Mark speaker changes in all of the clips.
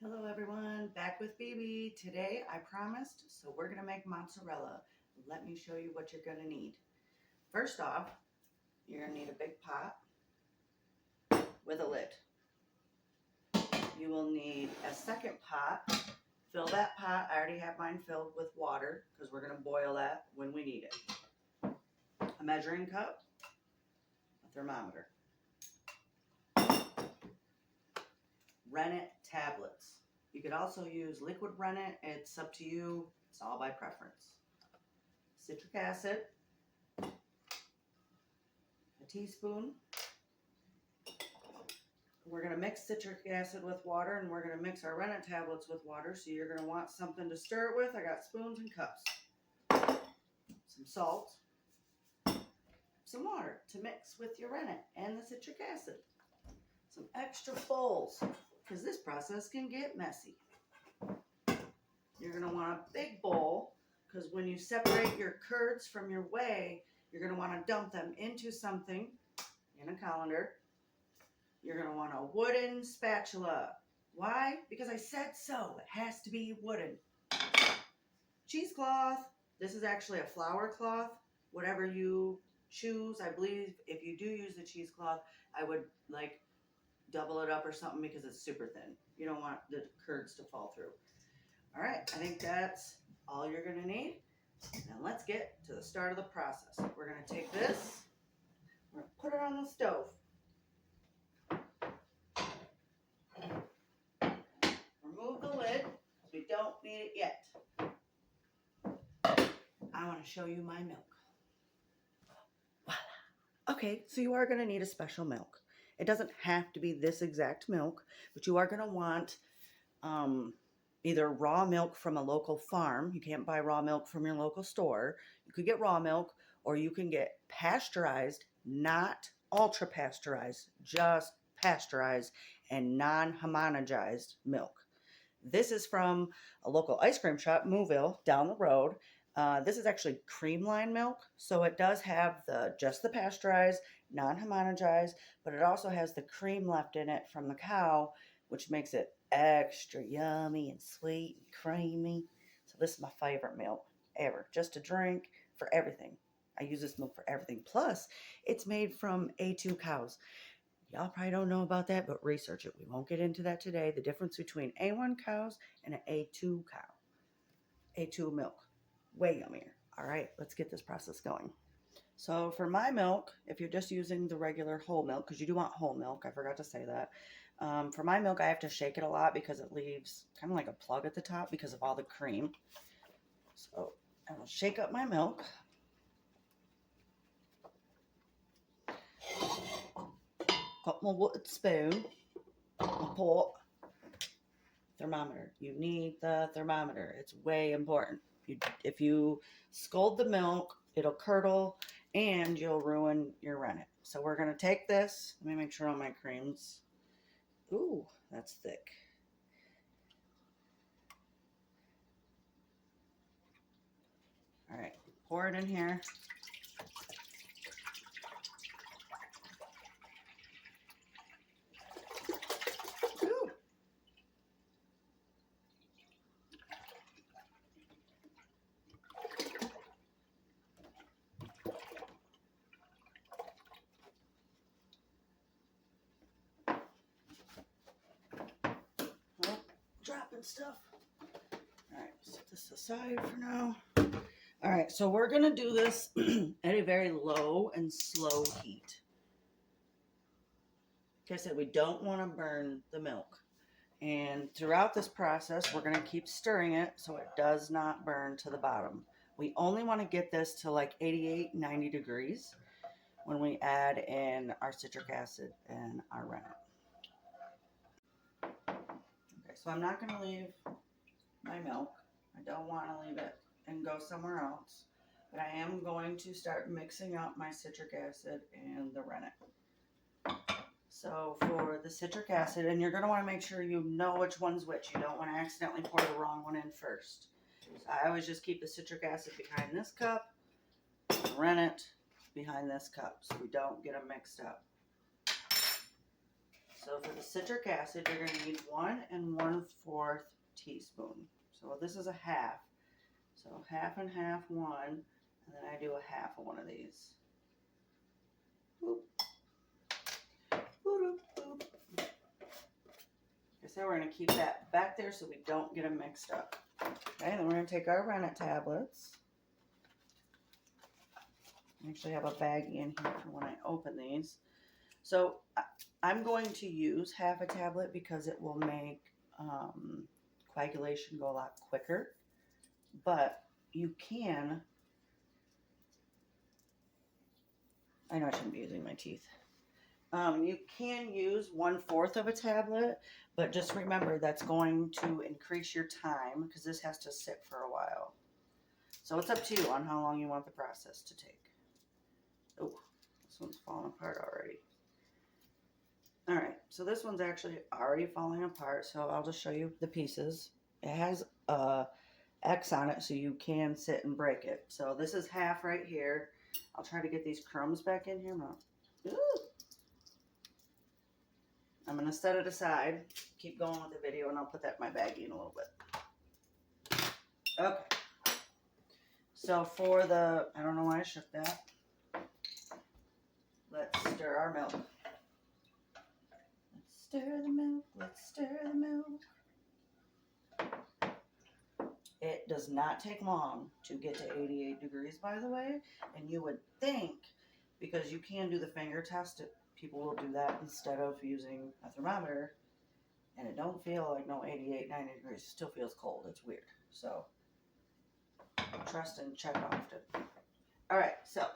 Speaker 1: Hello everyone, back with BB. Today I promised, so we're gonna make mozzarella. Let me show you what you're gonna need. First off, you're gonna need a big pot with a lid. You will need a second pot. Fill that pot, I already have mine filled with water because we're gonna boil that when we need it. A measuring cup, a thermometer. Rennet tablets. You could also use liquid rennet. It's up to you. It's all by preference. Citric acid, a teaspoon. We're going to mix citric acid with water, and we're going to mix our rennet tablets with water. So you're going to want something to stir it with. I got spoons and cups. Some salt, some water to mix with your rennet and the citric acid. Some extra bowls, because this process can get messy. You're going to want a big bowl, because when you separate your curds from your whey, you're going to want to dump them into something in a colander. You're going to want a wooden spatula. Why? Because I said so. It has to be wooden. Cheesecloth. This is actually a flour cloth. Whatever you choose. I believe if you do use the cheesecloth, I would like double it up or something because it's super thin. You don't want the curds to fall through. All right, I think that's all you're going to need. Now let's get to the start of the process. We're going to take this, we're going to put it on the stove. Remove the lid, because we don't need it yet. I want to show you my milk. Voila. Okay, so you are going to need a special milk. It doesn't have to be this exact milk, but you are going to want either raw milk from a local farm. You can't buy raw milk from your local store. You could get raw milk, or you can get pasteurized, not ultra pasteurized, just pasteurized and non-homogenized milk. This is from a local ice cream shop, Mooville, down the road. This is actually cream line milk, so it does have just the pasteurized, non-homogenized, but it also has the cream left in it from the cow, which makes it extra yummy and sweet and creamy. So this is my favorite milk ever, just to drink, for everything. I use this milk for everything. Plus, it's made from A2 cows. Y'all probably don't know about that, but research it. We won't get into that today. The difference between A1 cows and an A2 cow. A2 milk. Way yummier. All right, let's get this process going. So for my milk, if you're just using the regular whole milk, because you do want whole milk, I forgot to say that. For my milk, I have to shake it a lot because it leaves kind of like a plug at the top because of all the cream. So I will shake up my milk. Got my wood spoon, my pot, thermometer. You need the thermometer. It's way important. If you scald the milk, it'll curdle and you'll ruin your rennet. So we're going to take this. Let me make sure all my cream's. Ooh, that's thick. All right, pour it in here. Ooh. Oh, dropping stuff. All right, set this aside for now. All right, so we're going to do this at a very low and slow heat. Like I said, we don't want to burn the milk. And throughout this process, we're going to keep stirring it so it does not burn to the bottom. We only want to get this to like 88, 90 degrees when we add in our citric acid and our rennet. Okay, so I'm not going to leave my milk. I don't want to leave it and go somewhere else. But I am going to start mixing up my citric acid and the rennet. So for the citric acid, and you're going to want to make sure you know which one's which. You don't want to accidentally pour the wrong one in first. So I always just keep the citric acid behind this cup, the rennet behind this cup, so we don't get them mixed up. So for the citric acid, you're going to need 1 1/4 teaspoon. So this is a half. So half and half, 1, and then I do a half of one of these. Boop. Boop, boop. Like I said, we're going to keep that back there so we don't get them mixed up. Okay, then we're going to take our rennet tablets. I actually have a baggie in here for when I open these. So I'm going to use half a tablet because it will make coagulation go a lot quicker. But you can, I know I shouldn't be using my teeth. You can use 1/4 of a tablet, but just remember that's going to increase your time because this has to sit for a while. So it's up to you on how long you want the process to take. Oh, this one's falling apart already. All right, so this one's actually already falling apart, so I'll just show you the pieces. It has a X on it so you can sit and break it. So this is half right here. I'll try to get these crumbs back in here. I'm going to set it aside, keep going with the video, and I'll put that in my baggie in a little bit. Okay. So for the, I don't know why I shook that. Let's stir our milk. Let's stir the milk. Let's stir the milk. It does not take long to get to 88 degrees, by the way. And you would think, because you can do the finger test, people will do that instead of using a thermometer. And it don't feel like no 88, 90 degrees. It still feels cold. It's weird. So trust and check often. All right, so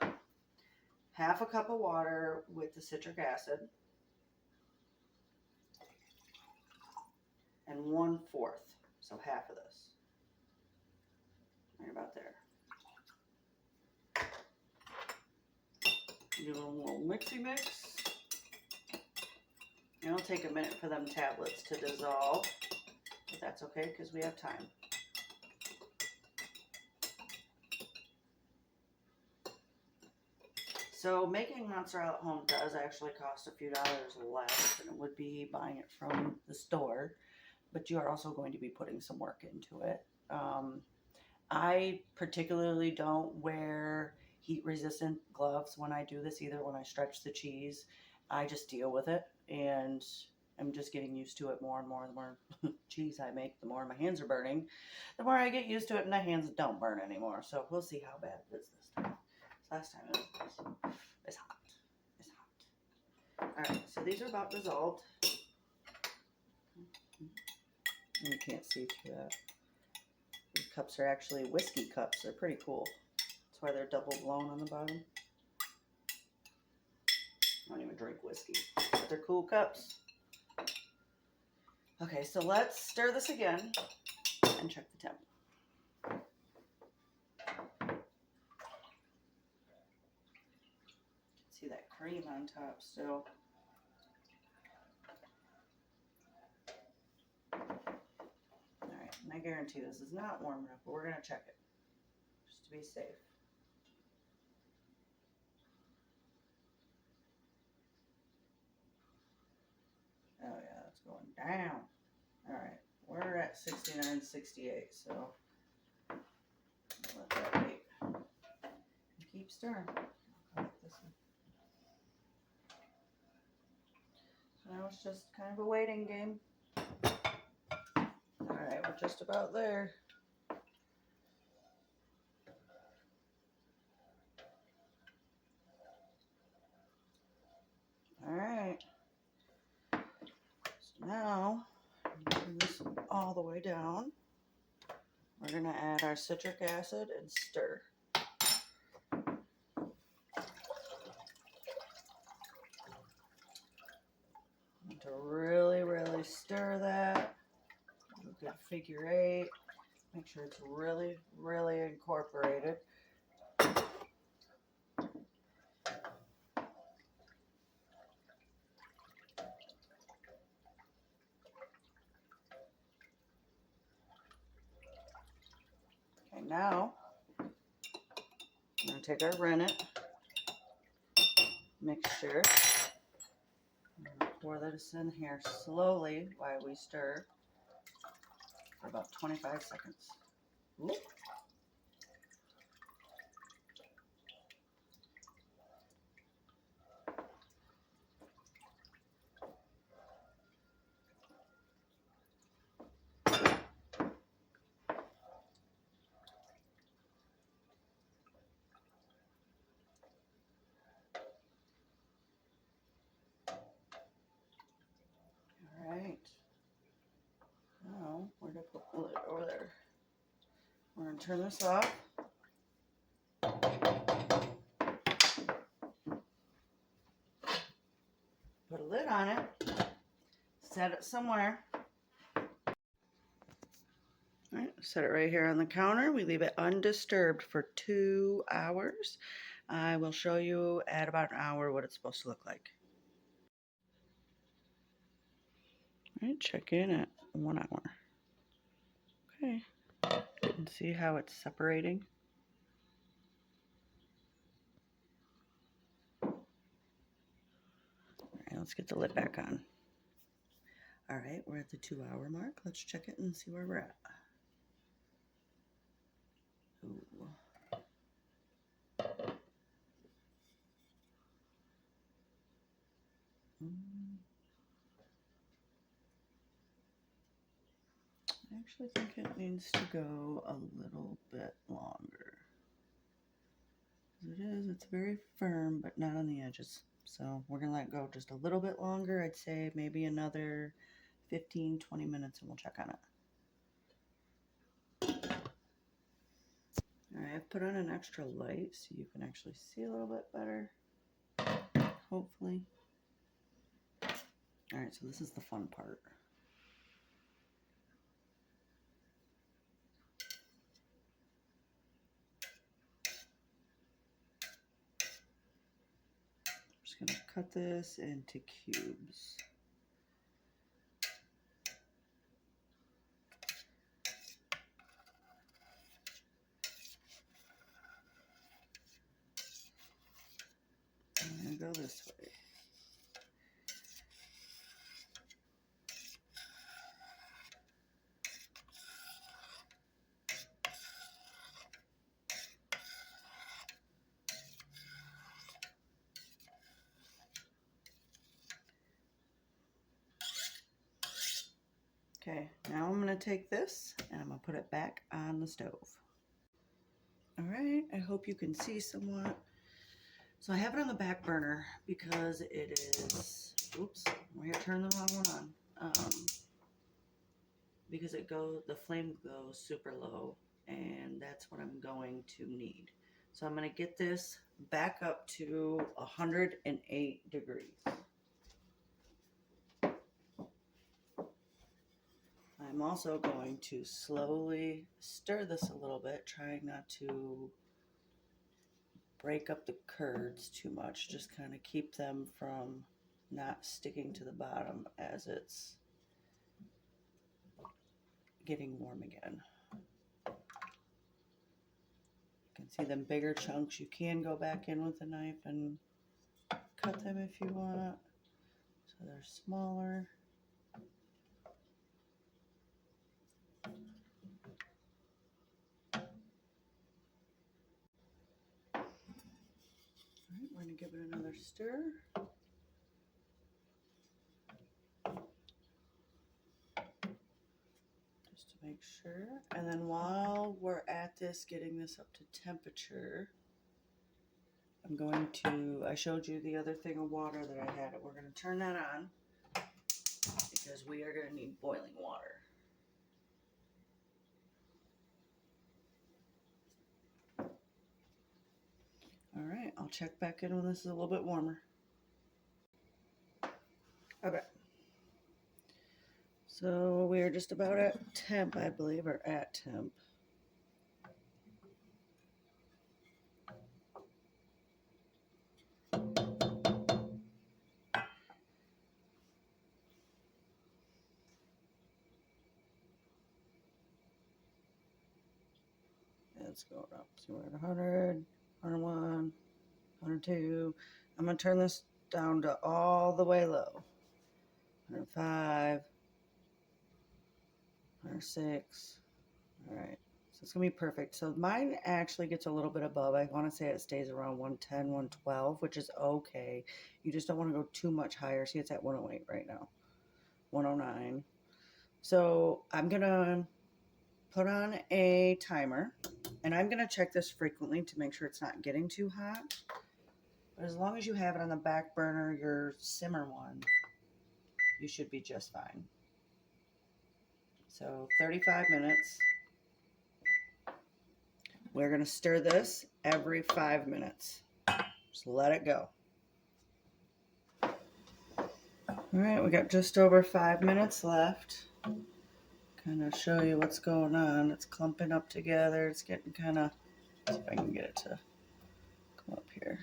Speaker 1: half a cup of water with the citric acid. And 1/4, so half of this. Right about there. Do a little mixy mix. And it'll take a minute for them tablets to dissolve, but that's okay because we have time. So making mozzarella at home does actually cost a few dollars less than it would be buying it from the store, but you are also going to be putting some work into it. I particularly don't wear heat-resistant gloves when I do this either, when I stretch the cheese. I just deal with it, and I'm just getting used to it more and more. The more cheese I make, the more my hands are burning. The more I get used to it, and my hands don't burn anymore. So we'll see how bad it is this time. Last time it was hot. It's hot. All right, so these are about dissolved. And you can't see through that. These cups are actually whiskey cups. They're pretty cool. That's why they're double blown on the bottom. I don't even drink whiskey, but they're cool cups. Okay, so let's stir this again and check the temp. See that cream on top still. Alright, and I guarantee this is not warm enough, but we're going to check it just to be safe. Oh yeah, that's going down. Alright, we're at 69, 68, so let that wait. And keep stirring. I'll like this one. So now it's just kind of a waiting game. Alright, we're just about there. Alright. So now, bring this all the way down. We're going to add our citric acid and stir. And to really, really stir that. Do a good figure 8. Make sure it's really, really incorporated. Okay, now I'm going to take our rennet mixture, Pour this in here slowly while we stir for about 25 seconds. Ooh. All right. Now, where did I put the lid? Over there. We're going to turn this off. Put a lid on it. Set it somewhere. All right, set it right here on the counter. We leave it undisturbed for 2 hours. I will show you at about an hour what it's supposed to look like. All right, check in at 1 hour. Okay, you can see how it's separating. All right, let's get the lid back on. All right, we're at the 2 hour mark. Let's check it and see where we're at. Ooh. I actually think it needs to go a little bit longer. It's very firm, but not on the edges. So we're gonna let it go just a little bit longer. I'd say maybe another 15, 20 minutes and we'll check on it. All right, I've put on an extra light so you can actually see a little bit better, hopefully. All right, so this is the fun part. I'm just gonna cut this into cubes. I'm gonna go this way. Okay, now I'm going to take this and I'm going to put it back on the stove. All right, I hope you can see somewhat. So I have it on the back burner because it is, oops, we're going to turn the wrong one on. Because the flame goes super low and that's what I'm going to need. So I'm going to get this back up to 108 degrees. I'm also going to slowly stir this a little bit, trying not to break up the curds too much. Just kind of keep them from not sticking to the bottom as it's getting warm again. You can see them bigger chunks. You can go back in with a knife and cut them if you want. So they're smaller. Alright, we're going to give it another stir. Just to make sure. And then while we're at this, getting this up to temperature, I'm going to, I showed you the other thing of water that I had. We're going to turn that on because we are going to need boiling water. All right, I'll check back in when this is a little bit warmer. Okay. So we're just about at temp, I believe, or at temp. It's going up. So we're at 100, 101, 102. I'm going to turn this down to all the way low. 105, 106. All right. So it's going to be perfect. So mine actually gets a little bit above. I want to say it stays around 110, 112, which is okay. You just don't want to go too much higher. See, it's at 108 right now. 109. So I'm going to put on a timer, and I'm going to check this frequently to make sure it's not getting too hot. But as long as you have it on the back burner, your simmer one, you should be just fine. So 35 minutes. We're going to stir this every 5 minutes. Just let it go. All right, we got just over 5 minutes left. Kind of show you what's going on. It's clumping up together. It's getting kind of, see if I can get it to come up here.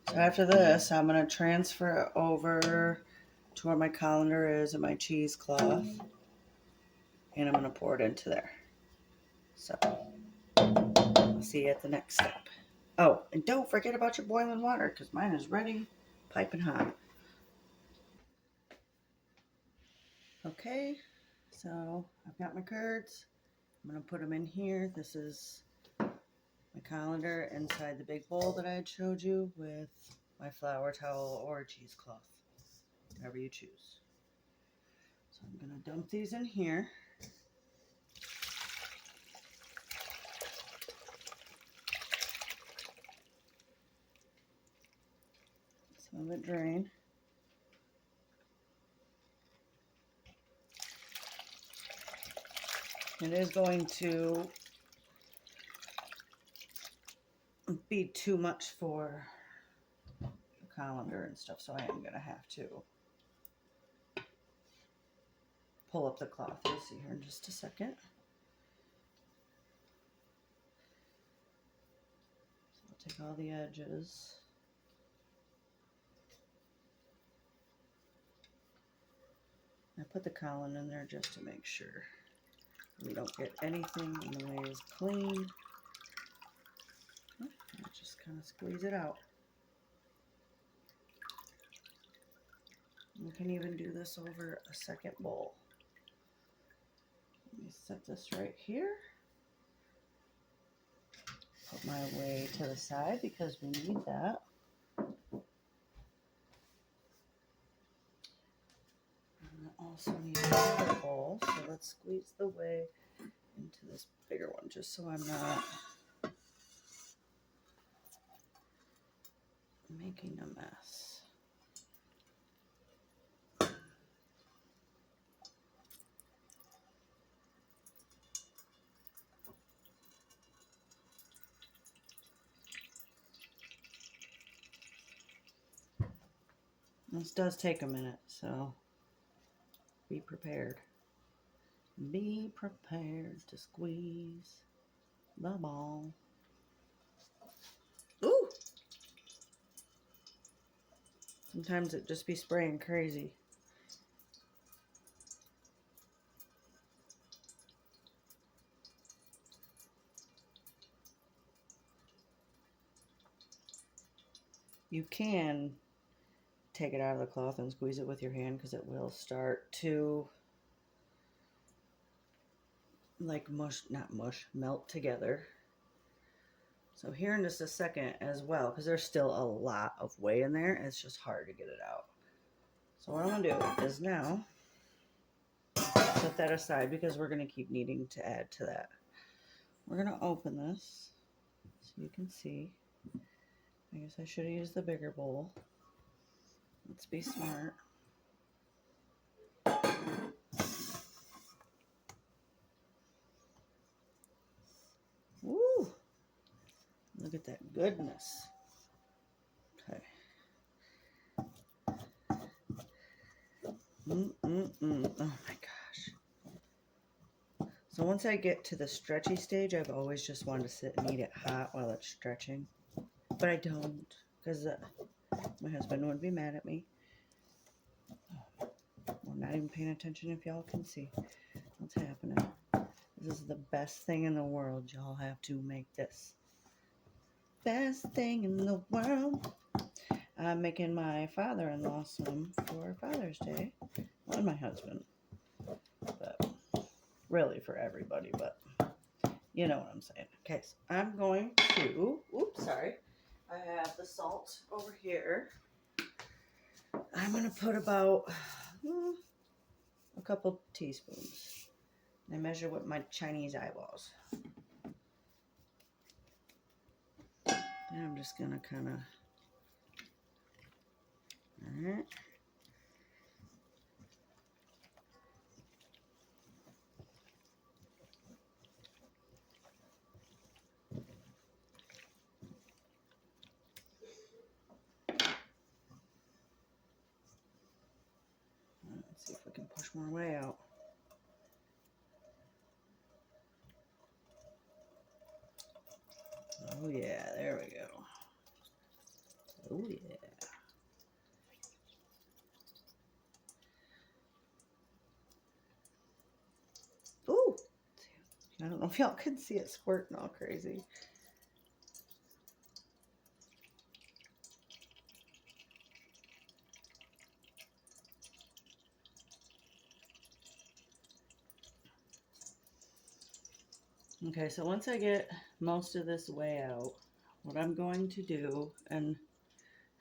Speaker 1: So after this, I'm going to transfer it over to where my colander is and my cheesecloth. And I'm going to pour it into there. So, I'll see you at the next step. Oh, and don't forget about your boiling water because mine is ready, piping hot. Okay, so I've got my curds. I'm going to put them in here. This is my colander inside the big bowl that I had showed you with my flour towel or cheesecloth, whatever you choose. So I'm going to dump these in here. Some of it drain. It is going to be too much for the colander and stuff, so I am going to have to pull up the cloth. You'll see here in just a second. So I'll take all the edges. I put the colander in there just to make sure we don't get anything in the way is clean. I just kind of squeeze it out. You can even do this over a second bowl. Let me set this right here. Put my whey to the side because we need that. And I also need another bowl, so let's squeeze the whey into this bigger one just so I'm not making a mess. This does take a minute, so be prepared. Be prepared to squeeze the ball. Ooh! Sometimes it just be spraying crazy. You can take it out of the cloth and squeeze it with your hand because it will start to like melt together. So here in just a second as well, because there's still a lot of whey in there, it's just hard to get it out. So what I'm going to do is now set that aside because we're going to keep needing to add to that. We're going to open this so you can see. I guess I should have used the bigger bowl. Let's be smart. Woo! Look at that goodness. Okay. Oh my gosh. So once I get to the stretchy stage, I've always just wanted to sit and eat it hot while it's stretching. But I don't, because my husband would be mad at me. I'm not even paying attention if y'all can see what's happening. This is the best thing in the world. Y'all have to make this. best thing in the world. I'm making my father-in-law some for Father's Day. And my husband. But really for everybody, but you know what I'm saying. Okay, so I'm going to, oops, sorry. I have the salt over here. I'm going to put about a couple teaspoons. I measure with my Chinese eyeballs. And I'm just going to kind of, all right. Let's see if we can push more way out. Oh yeah, there we go. Oh yeah. Ooh. I don't know if y'all can see it squirting all crazy. Okay, so once I get most of this way out, what I'm going to do, and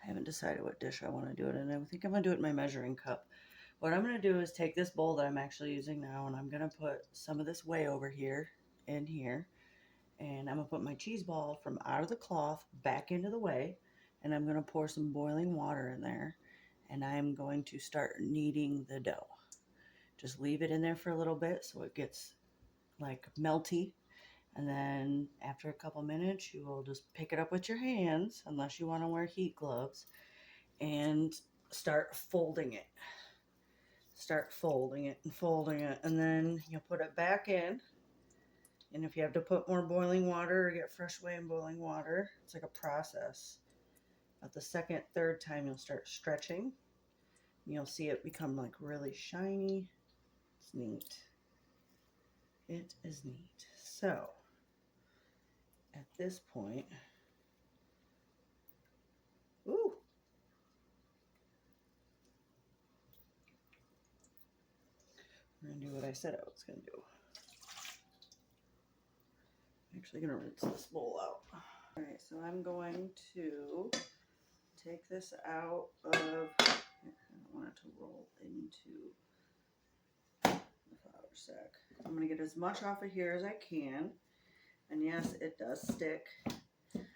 Speaker 1: I haven't decided what dish I want to do it in. I think I'm going to do it in my measuring cup. What I'm going to do is take this bowl that I'm actually using now, and I'm going to put some of this whey over here, in here, and I'm going to put my cheese ball from out of the cloth back into the whey, and I'm going to pour some boiling water in there, and I'm going to start kneading the dough. Just leave it in there for a little bit so it gets like melty. And then after a couple minutes, you will just pick it up with your hands, unless you want to wear heat gloves, and start folding it. Start folding it and folding it. And then you'll put it back in. And if you have to put more boiling water or get fresh whey in boiling water, it's like a process. At the second, third time, you'll start stretching. You'll see it become like really shiny. It's neat. It is neat. So, at this point, ooh, we're going to do what I said I was going to do. I'm actually going to rinse this bowl out. All right, so I'm going to take this out of, I don't want it to roll into the flour sack. I'm going to get as much off of here as I can. And yes, it does stick.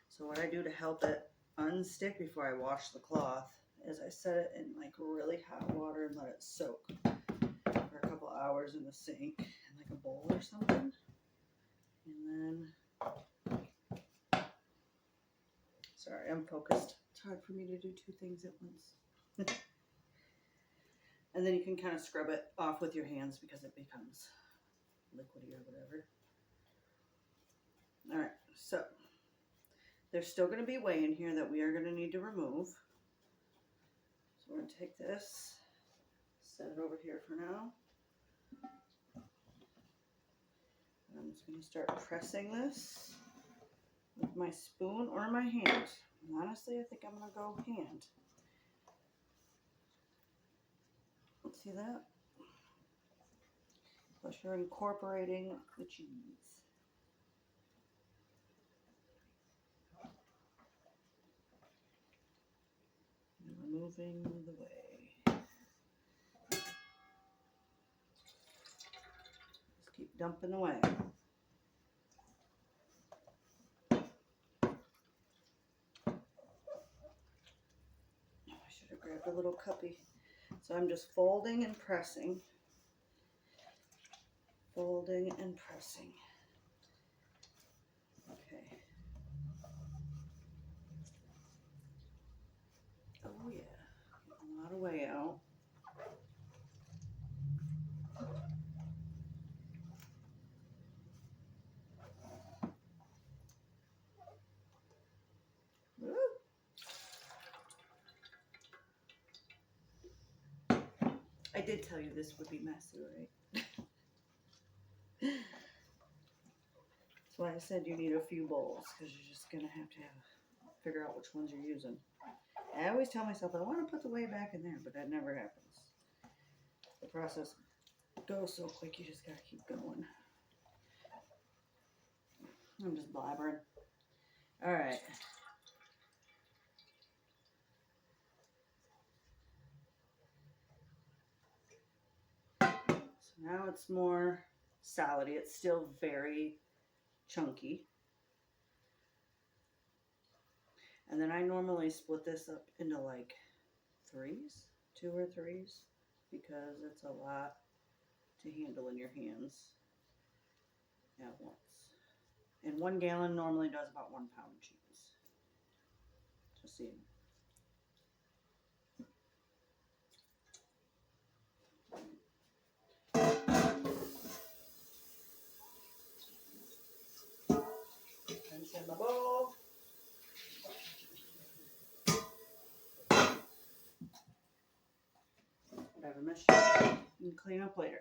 Speaker 1: So what I do to help it unstick before I wash the cloth is I set it in like really hot water and let it soak for a couple hours in the sink in like a bowl or something. And then, sorry, I'm focused. It's hard for me to do two things at once. And then you can kind of scrub it off with your hands because it becomes liquidy or whatever. All right, so there's still going to be whey in here that we are going to need to remove. So we're going to take this, set it over here for now. And I'm just going to start pressing this with my spoon or my hand. And honestly, I think I'm going to go hand. See that? Plus you're incorporating the cheese. And removing the whey. Just keep dumping away. I should have grabbed a little cuppy. So I'm just folding and pressing. Folding and pressing. Okay. Oh yeah. Getting a lot of whey out. Woo. I did tell you this would be messy, right? It's why I said you need a few bowls, because you're just going to have figure out which ones you're using. I always tell myself I want to put the whey back in there, but that never happens. The process goes so quick, you just got to keep going. I'm just blabbering. All right. So now it's more solidy. It's still very chunky. And then I normally split this up into like threes, 2 or 3s, because it's a lot to handle in your hands at once. And 1 gallon normally does about 1 pound cheese. Just see. Rinse in the bowl. Whatever mess you can clean up later.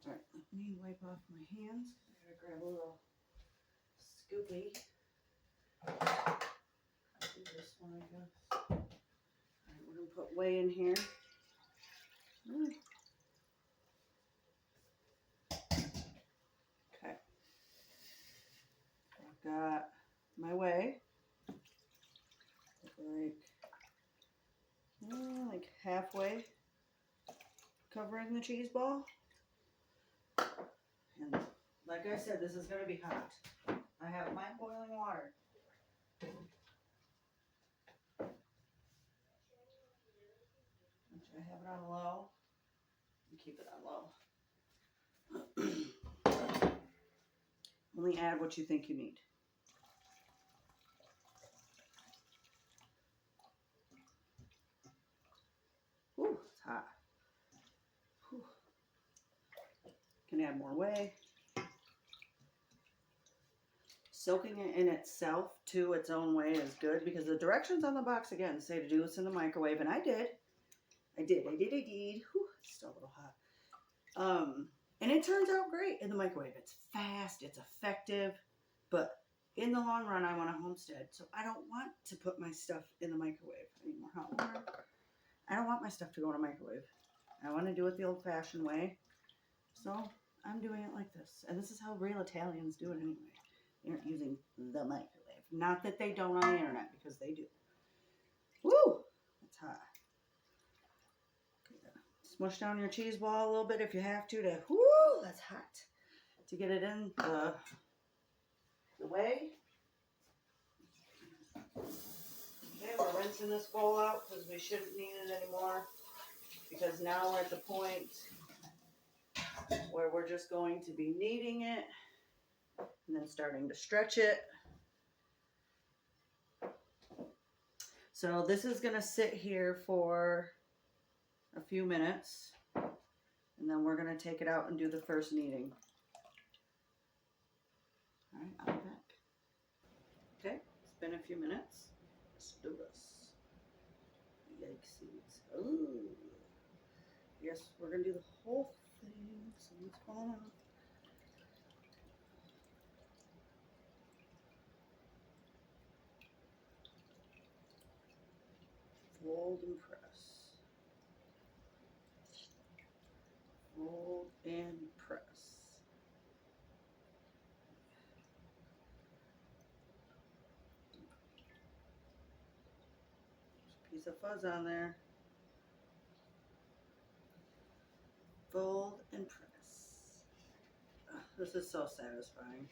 Speaker 1: All right, let me wipe off my hands. I gotta grab a little scoopy. Do this one, I guess. All right, we're gonna put whey in here. Okay. I've got my whey. Like halfway covering the cheese ball. And like I said, this is going to be hot. I have my boiling water. I have it on low. And keep it on low. Only add what you think you need. Ooh, it's hot. Whew. Can add more whey. Soaking it in itself to its own way is good because the directions on the box again say to do this in the microwave, and I did. Whew, it's still a little hot. And it turns out great in the microwave. It's fast, it's effective, but in the long run, I want a homestead, so I don't want to put my stuff in the microwave. I need more hot water. I don't want my stuff to go in a microwave. I want to do it the old-fashioned way, so I'm doing it like this. And this is how real Italians do it anyway. They aren't using the microwave. Not that they don't on the internet, because they do. Woo! It's hot. Smush down your cheese ball a little bit if you have to. Whoo! That's hot. To get it in the whey. Okay, we're rinsing this bowl out because we shouldn't need it anymore. Because now we're at the point where we're just going to be kneading it and then starting to stretch it. So this is going to sit here for a few minutes, and then we're going to take it out and do the first kneading. All right, I'll be back. Okay, it's been a few minutes. Let's do this. Yikesies. Ooh. Yes, we're going to do the whole thing. So let's fall out. Fold and press. Fold and press. There's a piece of fuzz on there. Fold and press. This is so satisfying,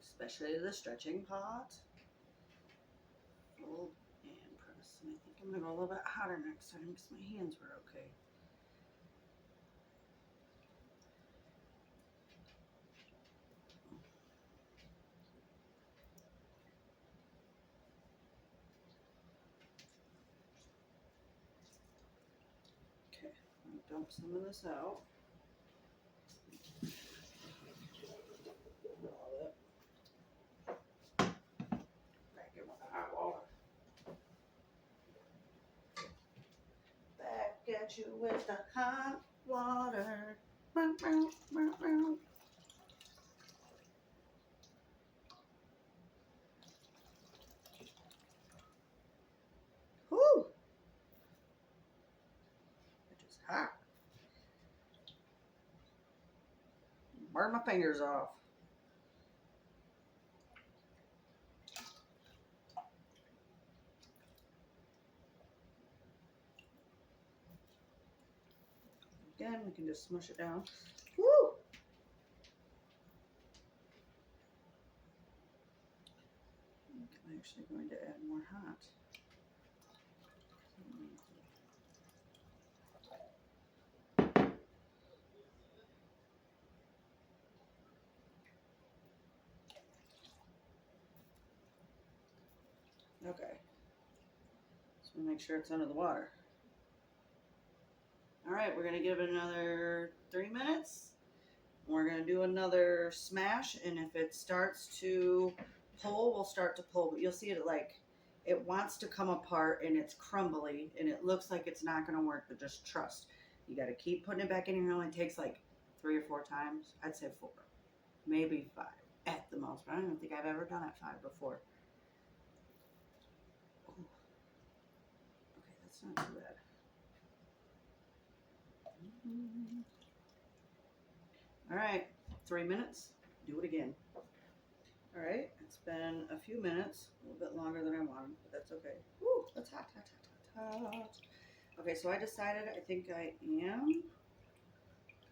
Speaker 1: especially the stretching part. Fold and press. And I think I'm going to go a little bit hotter next time because my hands were okay. Okay, I'm going to dump some of this out. Back in with the hot water. Back at you with the hot water. hot. Burn my fingers off. Again, we can just smush it down. Woo! I'm actually going to add more hot. Okay. So we make sure it's under the water. All right, we're gonna give it another 3 minutes. We're gonna do another smash, and if it starts to pull, we'll start to pull. But you'll see it like it wants to come apart, and it's crumbly, and it looks like it's not gonna work. But just trust. You got to keep putting it back in here. It only takes like 3 or 4 times. I'd say 4, maybe 5 at the most. But I don't think I've ever done it 5 before. Ooh. Okay, that's not too bad. All right, 3 minutes. Do it again. All right, it's been a few minutes, a little bit longer than I wanted, but that's okay. Woo, that's hot, hot, hot, hot, hot. Okay, so I decided I think I am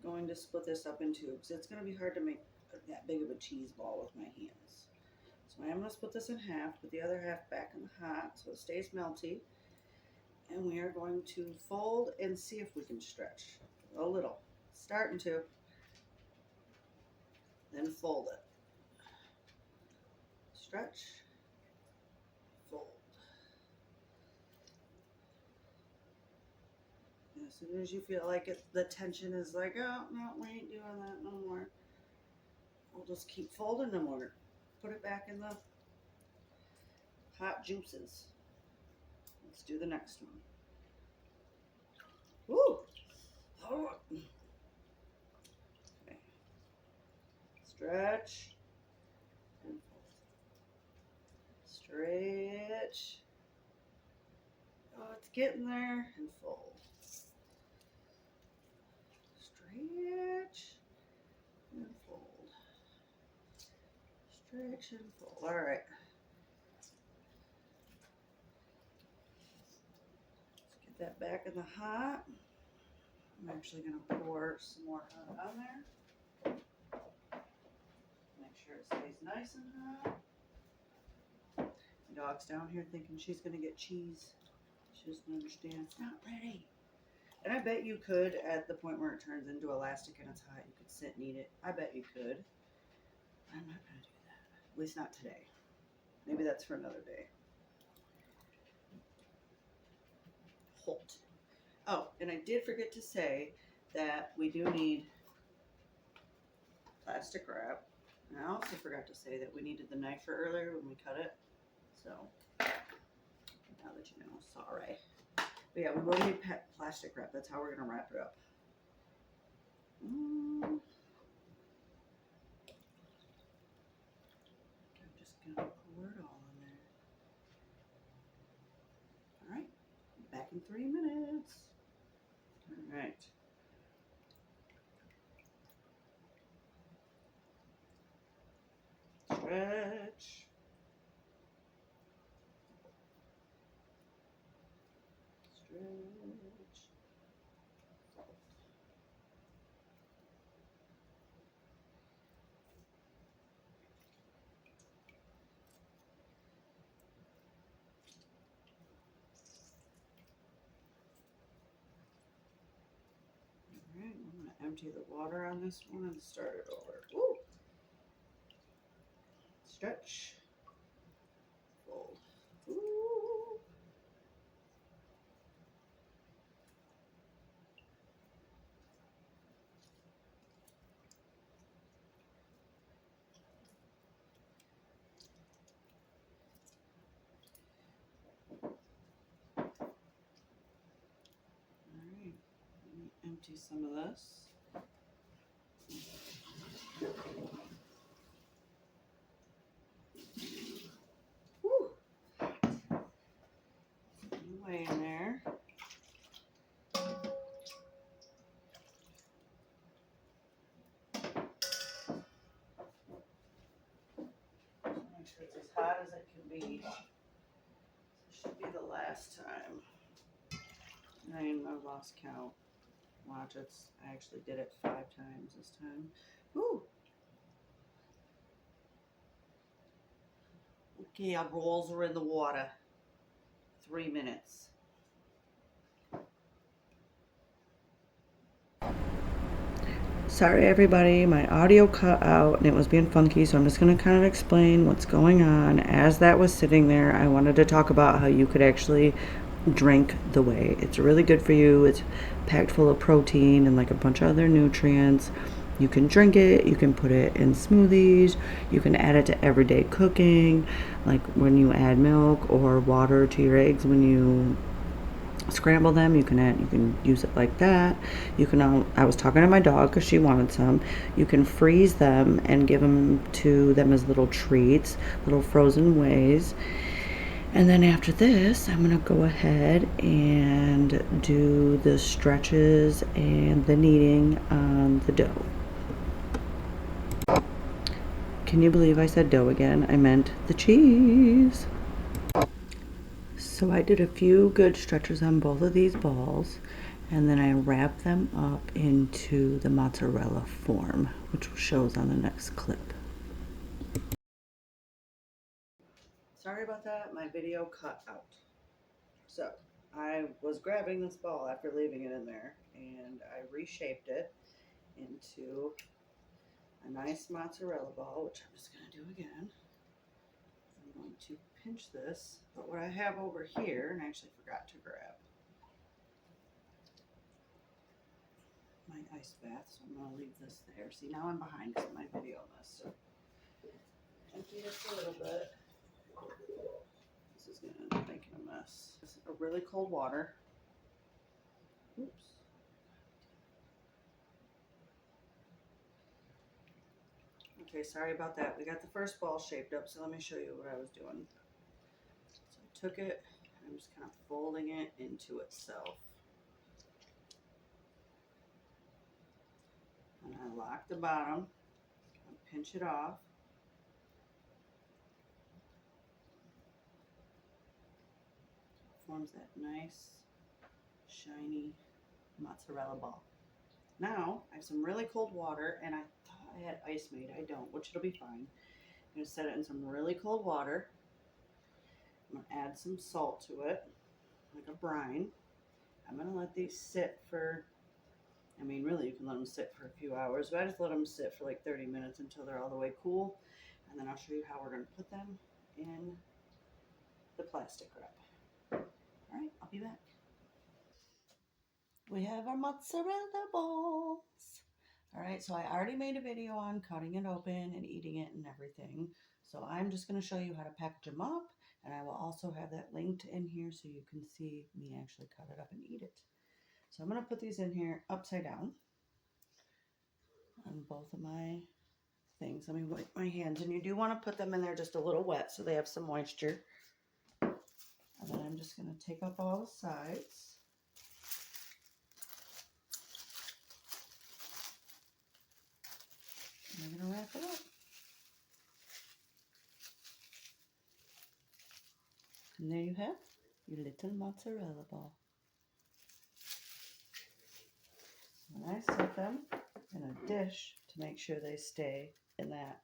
Speaker 1: going to split this up in 2 because it's going to be hard to make that big of a cheese ball with my hands. So I am going to split this in half, put the other half back in the hot so it stays melty. And we are going to fold and see if we can stretch a little. Starting to. Then fold it. Stretch. Fold. And as soon as you feel like the tension is like, oh, no, we ain't doing that no more. We'll just keep folding them or put it back in the hot juices. Let's do the next one. Woo! Oh. Okay. Stretch. And fold. Stretch. Oh, it's getting there. And fold. Stretch. And fold. Stretch and fold. All right. Let's get that back in the hot. I'm actually going to pour some more hot on there. Make sure it stays nice and hot. My dog's down here thinking she's going to get cheese. She doesn't understand. It's not ready. And I bet you could, at the point where it turns into elastic and it's hot, you could sit and eat it. I bet you could. I'm not going to do that. At least not today. Maybe that's for another day. Hold. Oh, and I did forget to say that we do need plastic wrap. And I also forgot to say that we needed the knife for earlier when we cut it. So, now that you know, sorry. But yeah, we will need plastic wrap. That's how we're going to wrap it up. I'm just going to pour it all in there. All right. Back in 3 minutes. All right. Stretch. Stretch. Alright, I'm going to empty the water on this one and start it over. Woo! Stretch. Fold. Ooh. Alright, let me empty some of this. Woo! Way in there. should be the last time. I've lost count. Watch, I actually did it 5 times this time. Ooh. Okay, our rolls are in the water. 3 minutes. Sorry everybody, my audio cut out and it was being funky, so I'm just going to kind of explain what's going on. As that was sitting there, I wanted to talk about how you could actually drink the whey. It's really good for you. It's packed full of protein and like a bunch of other nutrients. You can drink it, you can put it in smoothies, you can add it to everyday cooking, like when you add milk or water to your eggs when you scramble them. You can use it like that. You can I was talking to my dog because she wanted some. You can freeze them and give them to them as little treats, little frozen wheys. And then after this, I'm gonna go ahead and do the stretches and the kneading on the dough. Can you believe I said dough again? I meant the cheese. So I did a few good stretches on both of these balls, and then I wrapped them up into the mozzarella form, which shows on the next clip. Sorry about that, my video cut out. So I was grabbing this ball after leaving it in there, and I reshaped it into a nice mozzarella ball, which I'm just going to do again. I'm going to pinch this, but what I have over here, and I actually forgot to grab my ice bath, so I'm going to leave this there. See, now I'm behind because of my video mess, so empty this a little bit. This is going to end up making a mess. This is a really cold water. Oops. Okay, sorry about that. We got the first ball shaped up, so let me show you what I was doing. So I took it, I'm just kind of folding it into itself. And I lock the bottom, and pinch it off. Forms that nice, shiny mozzarella ball. Now, I have some really cold water, and I thought I had ice made. I don't, which it'll be fine. I'm going to set it in some really cold water. I'm going to add some salt to it, like a brine. I'm going to let these sit for, I mean, really, you can let them sit for a few hours, but I just let them sit for like 30 minutes until they're all the way cool. And then I'll show you how we're going to put them in the plastic wrap. All right, I'll be back. We have our mozzarella balls. All right, so I already made a video on cutting it open and eating it and everything. So I'm just going to show you how to package them up, and I will also have that linked in here so you can see me actually cut it up and eat it. So I'm going to put these in here upside down on both of my things. Let me wipe my hands, and you do want to put them in there just a little wet so they have some moisture. And then I'm just going to take up all the sides. I'm going to wrap it up. And there you have your little mozzarella ball. And I set them in a dish to make sure they stay in that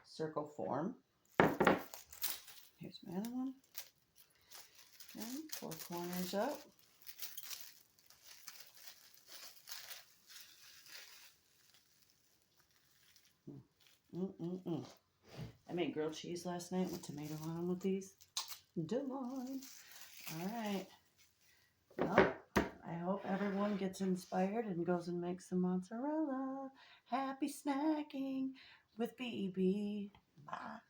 Speaker 1: circle form. Here's my other one. And 4 corners up. I made grilled cheese last night with tomato on them with these. Divine. All right. Well, I hope everyone gets inspired and goes and makes some mozzarella. Happy snacking with BEB. Bye.